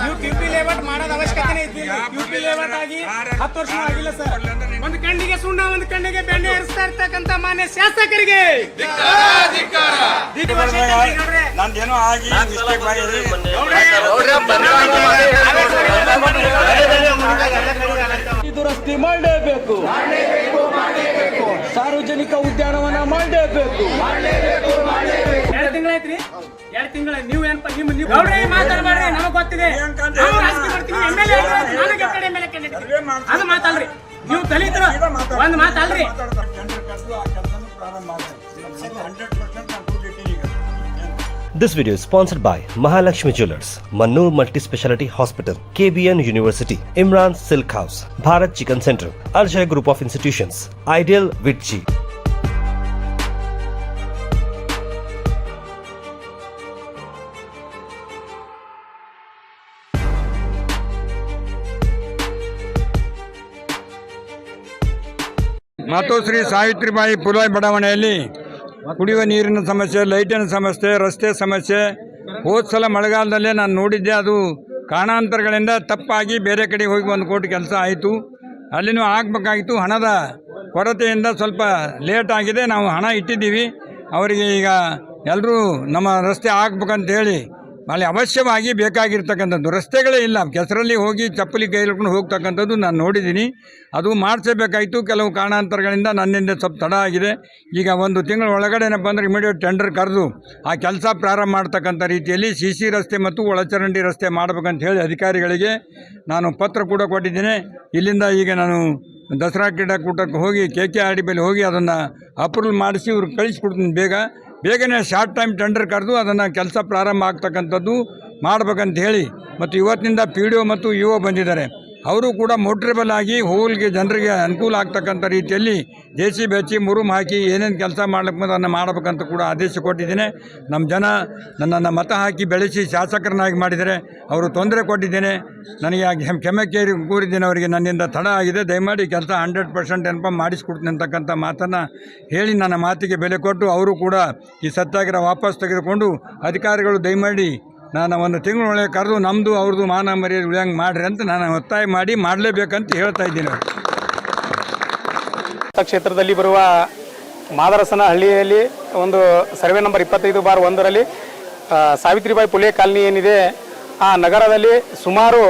ನೀವು ಕಿಪಿ ಲೇಔಟ್ ಮಾಡೋದು ಅವಶ್ಯಕತೆ ಇದ್ದಿಲ್ಲ. ಕಿಪಿ ಲೇಔಟ್ ಆಗಿ 10 ವರ್ಷ ಆಗಿಲ್ಲ ಸರ್. ಒಂದು ಕಣ್ಣಿಗೆ ಸುಣ್ಣ, ಒಂದು ಕಣ್ಣಿಗೆ ಬೆಣ್ಣೆ ಹರಿಸ್ತಾ ಇರ್ತಕ್ಕಂಥ ಮಾನ್ಯ ಶಾಸಕರಿಗೆ ನಂದೇನೋ ಆಗಿ ದುರಸ್ತಿ ಮಾಡಲೇಬೇಕು, ಸಾರ್ವಜನಿಕ ಉದ್ಯಾನವನ ಮಾಡಲೇಬೇಕು. 2 ತಿಂಗಳಾಯ್ತ್ರಿ, 2 ತಿಂಗಳ. ನೀವು ಏನಪ್ಪ ನೀವು ಮಾತಾಡಬೇಡ್ರಿ, ನಮಗ್ ಗೊತ್ತಿದೆ. ಅದು ಮಾತಲ್ರಿ, ನೀವು ದಲಿತರು ಒಂದು ಮಾತಲ್ರಿ. This video is sponsored by Mahalakshmi Jewelers, Mannur Multi-Speciality Hospital, KBN University, Imran Silk House, Bharat Chicken Center, Arjay Group of Institutions, Ideal Vitchi. ಮತ್ತು ಶ್ರೀ ಸಾವಿತ್ರಿಬಾಯಿ ಪುಲೆ ಬಡಾವಣೆಯಲ್ಲಿ ಕುಡಿಯುವ ನೀರಿನ ಸಮಸ್ಯೆ, ಲೈಟಿನ ಸಮಸ್ಯೆ, ರಸ್ತೆ ಸಮಸ್ಯೆ ಹೋದ ಸಲ ಮಳೆಗಾಲದಲ್ಲೇ ನಾನು ನೋಡಿದ್ದೆ. ಅದು ಕಾರಣಾಂತರಗಳಿಂದ ತಪ್ಪಾಗಿ ಬೇರೆ ಕಡೆ ಹೋಗಿ 1 ಕೋಟಿ ಕೆಲಸ ಆಯಿತು. ಅಲ್ಲಿನೂ ಆಗಬೇಕಾಗಿತ್ತು. ಹಣದ ಕೊರತೆಯಿಂದ ಸ್ವಲ್ಪ ಲೇಟ್ ಆಗಿದೆ. ನಾವು ಹಣ ಇಟ್ಟಿದ್ದೀವಿ ಅವರಿಗೆ. ಈಗ ಎಲ್ಲರೂ ನಮ್ಮ ರಸ್ತೆ ಆಗಬೇಕಂತೇಳಿ ಅಲ್ಲಿ ಅವಶ್ಯವಾಗಿ ಬೇಕಾಗಿರ್ತಕ್ಕಂಥದ್ದು. ರಸ್ತೆಗಳೇ ಇಲ್ಲ, ಕೆಸರಲ್ಲಿ ಹೋಗಿ ಚಪ್ಪಲಿ ಕೈ ಹಿಡ್ಕೊಂಡು ಹೋಗ್ತಕ್ಕಂಥದ್ದು ನಾನು ನೋಡಿದ್ದೀನಿ. ಅದು ಮಾಡಿಸಬೇಕಾಯಿತು. ಕೆಲವು ಕಾರಣಾಂತರಗಳಿಂದ ನನ್ನಿಂದ ಸ್ವಲ್ಪ ತಡ ಆಗಿದೆ. ಈಗ 1 ತಿಂಗಳ ಒಳಗಡೆ ಏನಪ್ಪ ಅಂದರೆ ಇಮಿಡಿಯೇಟ್ ಟೆಂಡರ್ ಕರೆದು ಆ ಕೆಲಸ ಪ್ರಾರಂಭ ಮಾಡ್ತಕ್ಕಂಥ ರೀತಿಯಲ್ಲಿ CC ರಸ್ತೆ ಮತ್ತು ಒಳಚರಂಡಿ ರಸ್ತೆ ಮಾಡಬೇಕಂತ ಹೇಳಿ ಅಧಿಕಾರಿಗಳಿಗೆ ನಾನು ಪತ್ರ ಕೂಡ ಕೊಟ್ಟಿದ್ದೇನೆ. ಇಲ್ಲಿಂದ ಈಗ ನಾನು ದಸರಾ ಕ್ರೀಡಾಕೂಟಕ್ಕೆ ಹೋಗಿ KKRD ಬಳಿ ಹೋಗಿ ಅದನ್ನು ಅಪ್ರೂವಲ್ ಮಾಡಿಸಿ ಇವ್ರಿಗೆ ಕಳಿಸ್ಕೊಡ್ತೀನಿ. ಬೇಗನೆ ಶಾರ್ಟ್ ಟೈಮ್ ಟೆಂಡರ್ ಕರೆದು ಅದನ್ನು ಕೆಲಸ ಪ್ರಾರಂಭ ಆಗ್ತಕ್ಕಂಥದ್ದು ಮಾಡಬೇಕಂತ ಹೇಳಿ. ಮತ್ತು ಇವತ್ತಿನಿಂದ PDO ಮತ್ತು UO ಬಂದಿದ್ದಾರೆ. ಅವರು ಕೂಡ ಮೋಟ್ರೇಬಲ್ ಆಗಿ ಹೋಲ್ಗೆ ಜನರಿಗೆ ಅನುಕೂಲ ಆಗ್ತಕ್ಕಂಥ ರೀತಿಯಲ್ಲಿ JCB ಹಚ್ಚಿ ಮುರುಮ್ ಹಾಕಿ ಏನೇನು ಕೆಲಸ ಮಾಡ್ಲಿಕ್ಕೆ ಅದನ್ನು ಮಾಡಬೇಕಂತ ಕೂಡ ಆದೇಶ ಕೊಟ್ಟಿದ್ದೇನೆ. ನಮ್ಮ ಜನ ನನ್ನನ್ನು ಮತ ಹಾಕಿ ಬೆಳೆಸಿ ಶಾಸಕರನ್ನಾಗಿ ಮಾಡಿದ್ದಾರೆ. ಅವರು ತೊಂದರೆ ಕೊಟ್ಟಿದ್ದೇನೆ. ನನಗೆ ಕ್ಷಮೆ ಕೋರಿದ್ದೇನೆ ಅವರಿಗೆ. ನನ್ನಿಂದ ತಡ ಆಗಿದೆ. ದಯಮಾಡಿ ಕೆಲಸ 100% ಏನಪ್ಪ ಮಾಡಿಸ್ಕೊಡ್ತೀನಿ ಅಂತಕ್ಕಂಥ ಮಾತನ್ನು ಹೇಳಿ ನನ್ನ ಮಾತಿಗೆ ಬೆಲೆ ಕೊಟ್ಟು ಅವರು ಕೂಡ ಈ ಸತ್ಯಾಗ್ರಹ ವಾಪಸ್ ತೆಗೆದುಕೊಂಡು ಅಧಿಕಾರಿಗಳು ದಯಮಾಡಿ ನಾನು 1 ತಿಂಗಳೊಳಗೆ ಕರೆದು ನಮ್ಮದು ಅವ್ರದ್ದು ಮಾನ ಮರ್ಯಾದೆ ಉಳಿಯಂಗೆ ಮಾಡಿರಿ ಅಂತ ನಾನು ಒತ್ತಾಯ ಮಾಡಿ ಮಾಡಲೇಬೇಕಂತ ಹೇಳ್ತಾ ಇದ್ದೀನಿ. ಕ್ಷೇತ್ರದಲ್ಲಿ ಬರುವ ಮಾದರಸನ ಹಳ್ಳಿಯಲ್ಲಿ ಒಂದು ಸರ್ವೆ ನಂಬರ್ 25/1ರಲ್ಲಿ ಸಾವಿತ್ರಿಬಾಯಿ ಪುಲೆ ಕಾಲನಿ ಏನಿದೆ, ಆ ನಗರದಲ್ಲಿ ಸುಮಾರು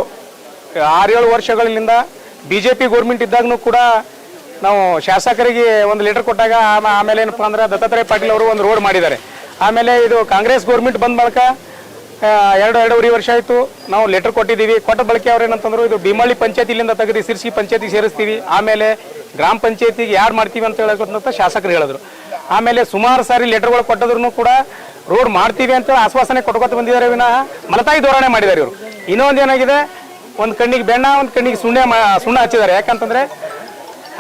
6-7 ವರ್ಷಗಳಿಂದ BJP ಗೌರ್ಮೆಂಟ್ ಇದ್ದಾಗೂ ಕೂಡ ನಾವು ಶಾಸಕರಿಗೆ ಒಂದು ಲೆಟರ್ ಕೊಟ್ಟಾಗ ಆಮೇಲೆ ಏನಪ್ಪ ಅಂದ್ರೆ ದತ್ತಾತ್ರೇಯ ಪಾಟೀಲ್ ಅವರು ಒಂದು ರೋಡ್ ಮಾಡಿದ್ದಾರೆ. ಆಮೇಲೆ ಇದು ಕಾಂಗ್ರೆಸ್ ಗೌರ್ಮೆಂಟ್ ಬಂದ ಬಳಿಕ 2-2.5 ವರ್ಷ ಆಯಿತು. ನಾವು ಲೆಟರ್ ಕೊಟ್ಟಿದ್ದೀವಿ. ಕೊಟ್ಟ ಬಳಕೆ ಅವ್ರು ಏನಂತಂದ್ರು, ಇದು ಬಿಮಳ್ಳಿ ಪಂಚಾಯತಿಲಿಂದ ತೆಗೆದು ಸಿರ್ಸಿ ಪಂಚಾಯತಿಗೆ ಸೇರಿಸ್ತೀವಿ, ಆಮೇಲೆ ಗ್ರಾಮ ಪಂಚಾಯತಿಗೆ ಯಾರು ಮಾಡ್ತೀವಿ ಅಂತ ಹೇಳೋದಂತ ಶಾಸಕರು ಹೇಳಿದ್ರು. ಆಮೇಲೆ ಸುಮಾರು ಸಾರಿ ಲೆಟರ್ಗಳು ಕೊಟ್ಟದ್ರು ಕೂಡ ರೋಡ್ ಮಾಡ್ತೀವಿ ಅಂತ ಆಶ್ವಾಸನೆ ಕೊಟ್ಕೊತ ಬಂದಿದ್ದಾರೆ ವಿನಃ ಮಲತಾಯಿ ಧೋರಣೆ ಮಾಡಿದ್ದಾರೆ ಇವರು. ಇನ್ನೊಂದು ಏನಾಗಿದೆ, ಒಂದು ಕಣ್ಣಿಗೆ ಬೆಣ್ಣ, ಒಂದು ಕಣ್ಣಿಗೆ ಸುಣ್ಣ ಹಚ್ಚಿದ್ದಾರೆ. ಯಾಕಂತಂದರೆ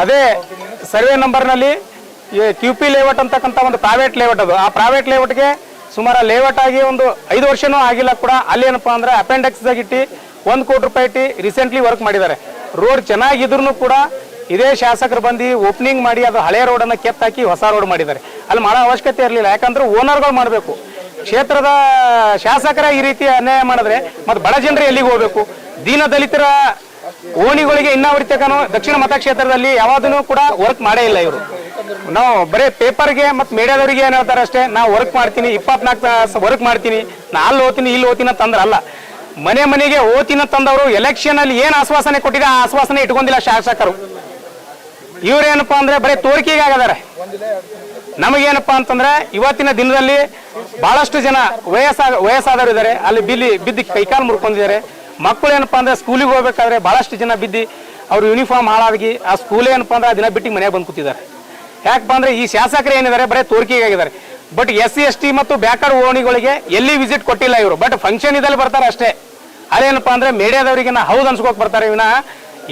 ಅದೇ ಸರ್ವೆ ನಂಬರ್ನಲ್ಲಿ QP ಲೇಔಟ್ ಅಂತಕ್ಕಂಥ ಒಂದು ಪ್ರೈವೇಟ್ ಲೇಔಟ್, ಅದು ಆ ಪ್ರೈವೇಟ್ ಲೇಔಟ್ಗೆ ಸುಮಾರು ಲೇಔಟ್ ಆಗಿ ಒಂದು 5 ವರ್ಷನೂ ಆಗಿಲ್ಲ ಕೂಡ. ಅಲ್ಲಿ ಏನಪ್ಪ ಅಂದರೆ ಅಪೆಂಡಿಕ್ಸ್ದಾಗ ಇಟ್ಟು 1 ಕೋಟಿ ರೂಪಾಯಿ ಇಟ್ಟು ರೀಸೆಂಟ್ಲಿ ವರ್ಕ್ ಮಾಡಿದ್ದಾರೆ. ರೋಡ್ ಚೆನ್ನಾಗಿದ್ರು ಕೂಡ ಇದೇ ಶಾಸಕರು ಬಂದು ಓಪನಿಂಗ್ ಮಾಡಿ ಅದು ಹಳೆ ರೋಡನ್ನು ಕೆತ್ತಾಕಿ ಹೊಸ ರೋಡ್ ಮಾಡಿದ್ದಾರೆ. ಅಲ್ಲಿ ಮಾಡೋ ಅವಶ್ಯಕತೆ ಇರಲಿಲ್ಲ. ಯಾಕಂದ್ರೆ ಓನರ್ಗಳು ಮಾಡಬೇಕು. ಕ್ಷೇತ್ರದ ಶಾಸಕರ ಈ ರೀತಿ ಅನ್ಯಾಯ ಮಾಡಿದ್ರೆ ಮತ್ತು ಬಡ ಜನರು ಎಲ್ಲಿಗೆ ಹೋಗಬೇಕು? ದೀನ ದಲಿತರ ಓಣಿಗಳಿಗೆ ಇನ್ನವರಿತಕನು ದಕ್ಷಿಣ ಮತಕ್ಷೇತ್ರದಲ್ಲಿ ಯಾವುದೂ ಕೂಡ ವರ್ಕ್ ಮಾಡೇ ಇಲ್ಲ ಇವರು. ನಾವು ಬರೀ ಪೇಪರ್ಗೆ ಮತ್ತು ಮೀಡಿಯಾದವರಿಗೆ ಏನು ಹೇಳ್ತಾರೆ ಅಷ್ಟೇ, ನಾವು ವರ್ಕ್ ಮಾಡ್ತೀನಿ, 24 ತಾಸು ವರ್ಕ್ ಮಾಡ್ತೀನಿ, ನಾ ಅಲ್ಲಿ ಓದ್ತೀನಿ ಇಲ್ಲಿ ಓದ್ತೀನಿ ಅಂತಂದ್ರಲ್ಲ. ಮನೆ ಮನೆಗೆ ಓದ್ತೀನಿ ತಂದವರು ಎಲೆಕ್ಷನ್ ಅಲ್ಲಿ ಏನು ಆಶ್ವಾಸನೆ ಕೊಟ್ಟಿದೆ ಆ ಆಶ್ವಾಸನೆ ಇಟ್ಕೊಂಡಿಲ್ಲ ಶಾಸಕರು. ಇವ್ರೇನಪ್ಪ ಅಂದ್ರೆ ಬರೀ ತೋರಿಕೆಗೆ ಆಗಿದ್ದಾರೆ. ನಮಗೇನಪ್ಪ ಅಂತಂದ್ರೆ ಇವತ್ತಿನ ದಿನದಲ್ಲಿ ಬಹಳಷ್ಟು ಜನ ವಯಸ್ಸಾದವರು ಇದ್ದಾರೆ. ಅಲ್ಲಿ ಬಿದ್ದು ಕೈಕಾಲು ಮುರ್ಕೊಂಡಿದ್ದಾರೆ. ಮಕ್ಕಳು ಏನಪ್ಪ ಅಂದ್ರೆ ಸ್ಕೂಲಿಗೆ ಹೋಗ್ಬೇಕಾದ್ರೆ ಬಹಳಷ್ಟು ಜನ ಬಿದ್ದು ಅವ್ರು ಯೂನಿಫಾರ್ಮ್ ಹಾಳಾಗಿ ಆ ಸ್ಕೂಲ್ ಏನಪ್ಪ ಅಂದ್ರೆ ಆ ದಿನ ಬಿಟ್ಟು ಮನೆಗೆ ಬಂದು ಕೂತಿದ್ದಾರೆ. ಯಾಕಪ್ಪ ಅಂದ್ರೆ ಈ ಶಾಸಕರು ಏನಿದ್ದಾರೆ ಬರೀ ತೋರಿಕೆಗೆ ಆಗಿದ್ದಾರೆ. ಬಟ್ SC ST ಮತ್ತು ಬ್ಯಾಕ್ವರ್ಡ್ ಓಣಿಗಳಿಗೆ ಎಲ್ಲಿ ವಿಸಿಟ್ ಕೊಟ್ಟಿಲ್ಲ ಇವರು. ಬಟ್ ಫಂಕ್ಷನ್ ಇದಲ್ಲಿ ಬರ್ತಾರೆ ಅಷ್ಟೇ. ಅದೇನಪ್ಪ ಅಂದ್ರೆ ಮೀಡಿಯಾದವರಿಗೆ ಹೌದು ಅನ್ಸ್ಕೋಕ್ ಬರ್ತಾರೆ ವಿನ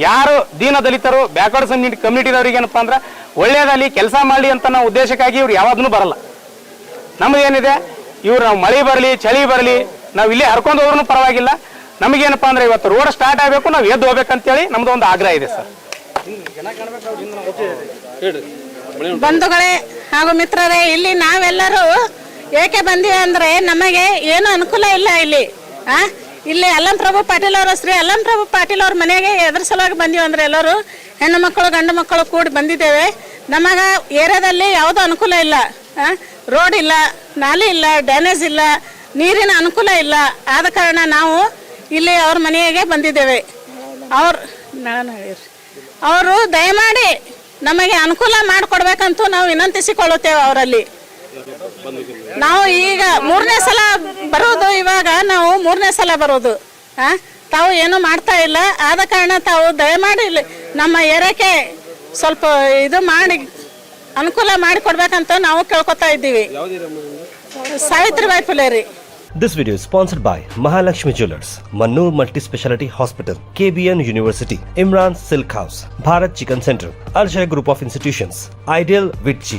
ಯಾರು ದೀನ ದಲಿತರು ಬ್ಯಾಕ್ವರ್ಡ್ ಕಮ್ಯುನಿಟಿದವ್ರಿಗೆ ಏನಪ್ಪ ಅಂದ್ರೆ ಒಳ್ಳೇದಲ್ಲಿ ಕೆಲಸ ಮಾಡಲಿ ಅಂತ ನಾವು ಉದ್ದೇಶಕ್ಕಾಗಿ ಇವ್ರು ಯಾವಾಗೂ ಬರಲ್ಲ. ನಮಗೇನಿದೆ, ಇವ್ರು ನಾವು ಮಳೆ ಬರಲಿ ಚಳಿ ಬರಲಿ ನಾವು ಇಲ್ಲೇ ಹರ್ಕೊಂಡು ಹೋದ್ರೂ ಪರವಾಗಿಲ್ಲ. ನಮಗೇನಪ್ಪ ಅಂದ್ರೆ ಇವತ್ತು ರೋಡ್ ಸ್ಟಾರ್ಟ್ ಆಗಬೇಕು, ನಾವು ಎದ್ದು ಹೋಗ್ಬೇಕಂತೇಳಿ ನಮ್ದು ಒಂದು ಆಗ್ರಹ ಇದೆ ಸರ್. ಬಂಧುಗಳೇ ಹಾಗೂ ಮಿತ್ರರೇ, ಇಲ್ಲಿ ನಾವೆಲ್ಲರೂ ಏಕೆ ಬಂದಿವೆ ಅಂದ್ರೆ ನಮಗೆ ಏನು ಅನುಕೂಲ ಇಲ್ಲ ಇಲ್ಲಿ. ಇಲ್ಲಿ ಅಲ್ಲಂ ಪ್ರಭು ಪಾಟೀಲ್ ಅವ್ರ ಹೆಸ್ರು ಅಲ್ಲಂ ಪ್ರಭು ಪಾಟೀಲ್ ಅವ್ರ ಮನೆಗೆ ಎದ್ರ ಸಲುವಾಗಿ ಬಂದೀವಿ ಅಂದ್ರೆ ಎಲ್ಲರೂ ಹೆಣ್ಣು ಮಕ್ಕಳು ಗಂಡು ಮಕ್ಕಳು ಕೂಡಿ ಬಂದಿದ್ದೇವೆ. ನಮಗೆ ಏರಿಯಾದಲ್ಲಿ ಯಾವುದೂ ಅನುಕೂಲ ಇಲ್ಲ, ರೋಡ್ ಇಲ್ಲ, ನಾಲೆ ಇಲ್ಲ, ಡ್ಯಾನೇಜ್ ಇಲ್ಲ, ನೀರಿನ ಅನುಕೂಲ ಇಲ್ಲ. ಆದ ಕಾರಣ ನಾವು ಇಲ್ಲಿ ಅವ್ರ ಮನೆಗೆ ಬಂದಿದ್ದೇವೆ. ಅವರು ದಯಮಾಡಿ ನಮಗೆ ಅನುಕೂಲ ಮಾಡಿಕೊಡ್ಬೇಕಂತೂ ನಾವು ವಿನಂತಿಸಿಕೊಳ್ಳುತ್ತೇವೆ ಅವರಲ್ಲಿ. ನಾವು ಈಗ 3ನೇ ಸಲ ಬರೋದು, ಇವಾಗ ನಾವು 3ನೇ ಸಲ ಬರೋದು. ತಾವು ಏನೂ ಮಾಡ್ತಾ ಇಲ್ಲ. ಆದ ಕಾರಣ ತಾವು ದಯಮಾಡಿ ನಮ್ಮ ಏರಿಯಾಕ್ಕೆ ಸ್ವಲ್ಪ ಇದು ಮಾಡಿ ಅನುಕೂಲ ಮಾಡಿಕೊಡ್ಬೇಕಂತ ನಾವು ಕೇಳ್ಕೊತಾ ಇದ್ದೀವಿ. ಸಾವಿತ್ರಿಬಾಯಿ ಫುಲೆ ರೀ. This video is sponsored by Mahalakshmi Jewelers, Mannur Multi Speciality Hospital, KBN University, Imran Silk House, Bharat Chicken Center, Arjay Group of Institutions, Ideal Vitchi.